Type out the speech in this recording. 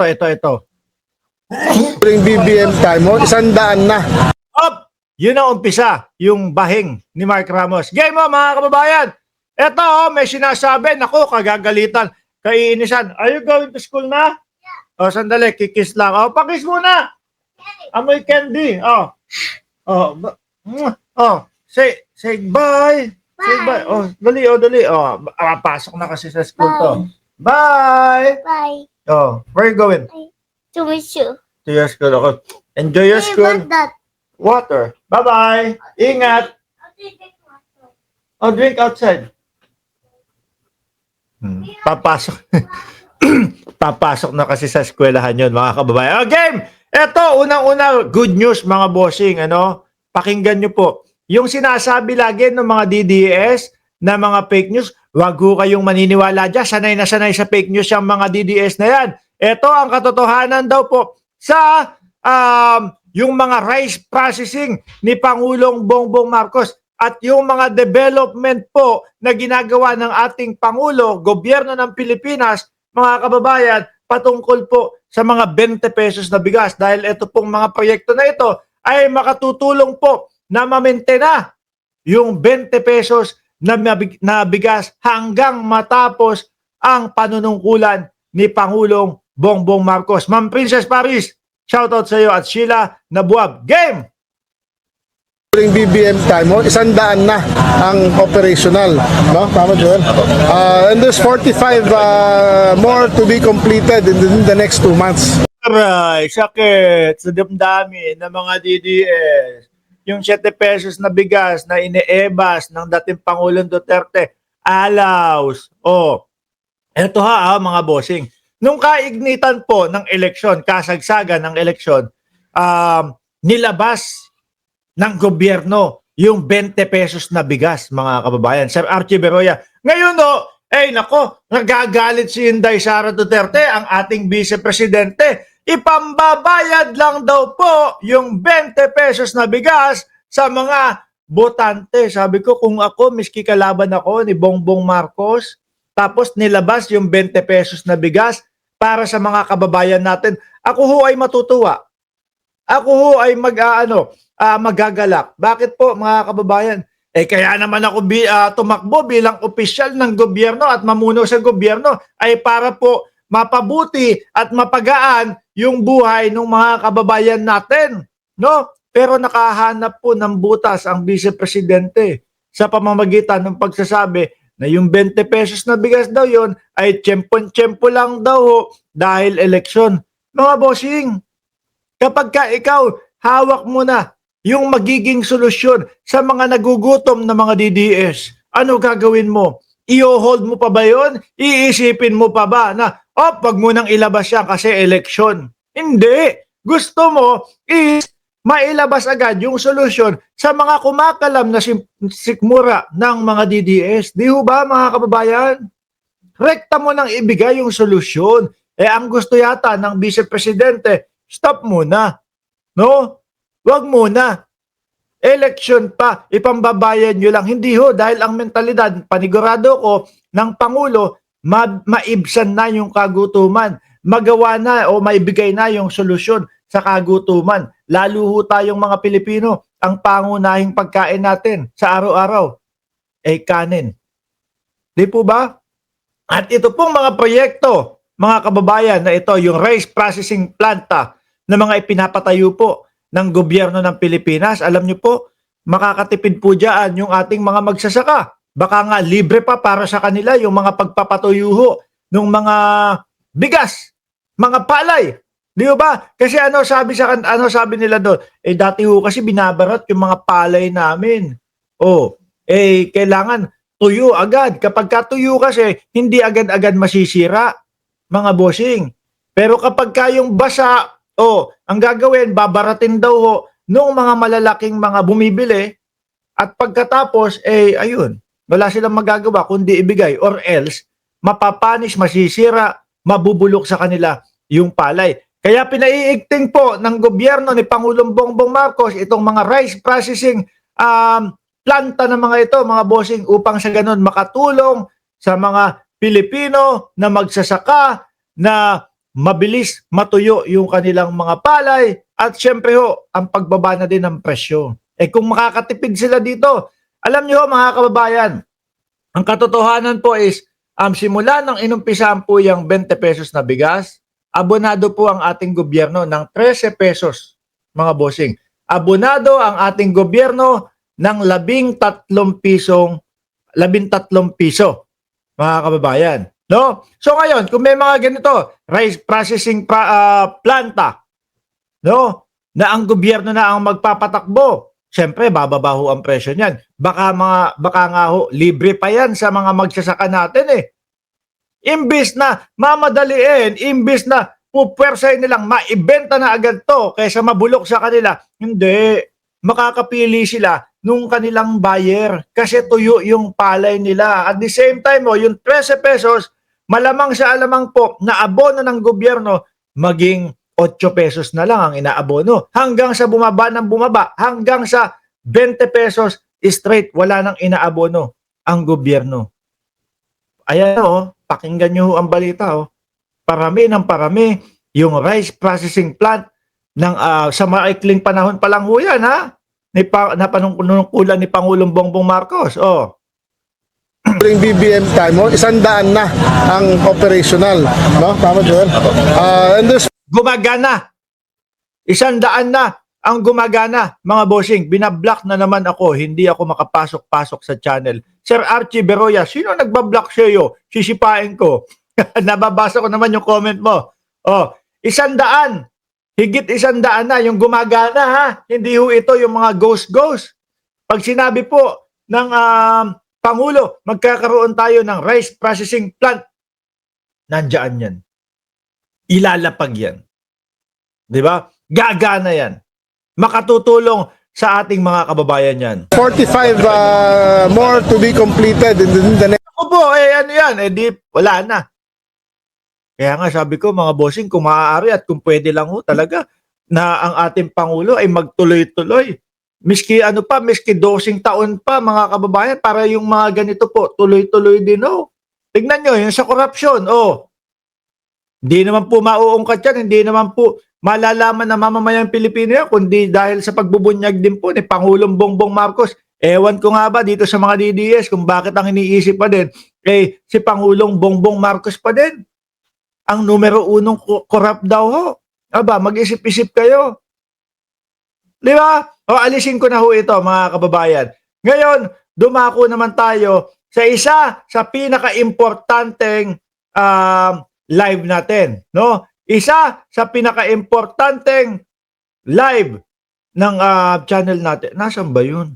Ito. During BBM time mo, 100 na. Up! Yun ang umpisa, yung bahing ni Mark Ramos. Game mo mga kababayan! Ito, may sinasabi, naku, kagagalitan, kaiinisan. Are you going to school na? O, sandali, kikis lang. O, pakis muna! Amoy candy. Say bye. Say bye. Oh, dali. Oh, pasok na kasi sa school to. Bye. Bye. Oh, where you going? To miss you. To your school. Okay. Enjoy your school. That. Water. Bye-bye. Ingat. Oh, drink outside. Papasok. Papasok na kasi sa eskwelahan yun, mga kababayan. Oh, game! Eto, unang-una, good news, mga bossing. Pakinggan nyo po. Yung sinasabi lagi ng mga DDS na mga fake news, wag ho kayong maniniwala dyan. Sanay na sanay sa fake news yung mga DDS na yan. Ito ang katotohanan daw po sa yung mga rice processing ni Pangulong Bongbong Marcos at yung mga development po na ginagawa ng ating Pangulo, gobyerno ng Pilipinas, mga kababayan, patungkol po sa mga 20 pesos na bigas. Dahil ito pong mga proyekto na ito ay makatutulong po na ma-maintain yung 20 pesos na bigas hanggang matapos ang panunungkulan ni Pangulong Bongbong Marcos. Ma'am Princess Paris, shoutout sa iyo at Sheila Nabuab. Game! During BBM time mo, 100 na ang operational. No? Tama, Joel? And there's 45 more to be completed in the next 2 months. Aray, sakit sa damdamin ng mga DDS. Yung 7 pesos na bigas na iniebas ng dating Pangulong Duterte, alaws. Eto mga bossing. Nung kaignitan po ng eleksyon, kasagsagan ng eleksyon, nilabas ng gobyerno yung 20 pesos na bigas, mga kababayan. Sir Archie Beroya. Ngayon nagagalit si Inday Sara Duterte, ang ating vice-presidente. Ipambabayad lang daw po yung 20 pesos na bigas sa mga botante. Sabi ko, kung ako, miski kalaban ako ni Bongbong Marcos, tapos nilabas yung 20 pesos na bigas para sa mga kababayan natin, ako ho ay matutuwa. Ako ho ay magagalak. Bakit po, mga kababayan? Kaya naman ako tumakbo bilang opisyal ng gobyerno at mamuno sa gobyerno ay para po mapabuti at mapagaan yung buhay ng mga kababayan natin, no? Pero nakahanap po ng butas ang vice-presidente sa pamamagitan ng pagsasabi na yung 20 pesos na bigas daw yon ay tiyempo-tiyempo lang daw dahil eleksyon. Mga bossing, kapag ikaw hawak mo na yung magiging solusyon sa mga nagugutom na mga DDS, ano gagawin mo? I-hold mo pa ba yon? Iisipin mo pa ba na, wag mo nang ilabas yan kasi eleksyon? Hindi. Gusto mo is mailabas agad yung solusyon sa mga kumakalam na sikmura ng mga DDS. Di ho ba, mga kababayan? Rekta mo nang ibigay yung solusyon. Ang gusto yata ng vice-presidente, stop muna. No? Wag muna. Election pa, ipambabayan nyo lang. Hindi ho, dahil ang mentalidad, panigurado ko, ng Pangulo, maibsan na yung kagutuman. Magawa na o maibigay na yung solusyon sa kagutuman. Lalo ho tayong mga Pilipino, ang pangunahing pagkain natin sa araw-araw ay kanin. Di po ba? At ito pong mga proyekto, mga kababayan, na ito, yung rice processing planta na mga ipinapatayo po ng gobyerno ng Pilipinas, alam nyo po, makakatipid po dyan yung ating mga magsasaka. Baka nga libre pa para sa kanila yung mga pagpapatuyuho ng mga bigas, mga palay. Di ba? Kasi ano sabi nila doon? Dati ho kasi binabarat yung mga palay namin. Kailangan tuyo agad. Kapag katuyo kasi, hindi agad-agad masisira, mga bossing. Pero kapag kayong basa, ang gagawin, babaratin daw ho nung mga malalaking mga bumibili at pagkatapos, ayun, wala silang magagawa kundi ibigay or else, mapapanis, masisira, mabubulok sa kanila yung palay. Kaya pinaiigting po ng gobyerno ni Pangulong Bongbong Marcos itong mga rice processing planta ng mga ito, mga bossing, upang sa ganun makatulong sa mga Pilipino na magsasaka na mabilis matuyo yung kanilang mga palay at syempre ho, ang pagbaba na din ng presyo. Eh kung makakatipid sila dito, alam niyo ho, mga kababayan, ang katotohanan po is, simula nang inumpisahan po yung 20 pesos na bigas, abonado po ang ating gobyerno ng 13 pesos, mga bossing. Abonado ang ating gobyerno ng 13 pisong, 13 piso, mga kababayan. No? So ngayon, kung may mga ganito, rice processing planta, no, na ang gobyerno na ang magpapatakbo, syempre bababaho ang presyo niyan. Baka nga ho, libre pa yan sa mga magsasaka natin eh. Imbis na mamadaliin, imbis na pupwersahin nilang maibenta na agad to kaysa mabulok sa kanila, hindi. Makakapili sila nung kanilang buyer kasi tuyo yung palay nila. At the same time, yung 13 pesos, malamang sa alamang po na abono ng gobyerno, maging 8 pesos na lang ang inaabono. Hanggang sa bumaba ng bumaba, hanggang sa 20 pesos straight, wala nang inaabono ang gobyerno. Ayan pakinggan nyo ang balita Parami ng parami yung rice processing plant ng sa maikling panahon pa lang ho yan na panungkulan ni Pangulong Bongbong Marcos. During BBM time, 100 na ang operational, no? Tama doon. And there's Gumagana. 100 na ang gumagana, mga bossing. Binablock na naman ako. Hindi ako makapasok-pasok sa channel. Sir Archie Beroya, sino nagbablock sa'yo? Sisipain ko. Nababasa ko naman yung comment mo. 100. Higit 100 na yung gumagana Hindi ho ito yung mga ghost. Pag sinabi po ng Pangulo, magkakaroon tayo ng rice processing plant. Nandiyan yan. Ilalapag yan. Di ba? Gagana yan. Makatutulong sa ating mga kababayan yan. 45 more to be completed in the next. Opo, ano yan? Di, wala na. Kaya nga sabi ko, mga bossing, kung maaari at kung pwede lang ho talaga na ang ating Pangulo ay magtuloy-tuloy. Miski 12 taon pa, mga kababayan, para yung mga ganito po, tuloy-tuloy din Tignan nyo, yung sa korupsyon, hindi naman po mauungkat yan, hindi naman po malalaman na mamamayang Pilipino yan, kundi dahil sa pagbubunyag din po ni Pangulong Bongbong Marcos. Ewan ko nga ba dito sa mga DDS kung bakit ang iniisip pa din, si Pangulong Bongbong Marcos pa din. Ang numero 1 corrupt daw mag-isip-isip kayo. Di ba? Alisin ko na ito, mga kababayan. Ngayon, dumako naman tayo sa isa sa pinaka-importanteng live natin, no? Isa sa pinaka-importanteng live ng channel natin. Nasaan ba yun?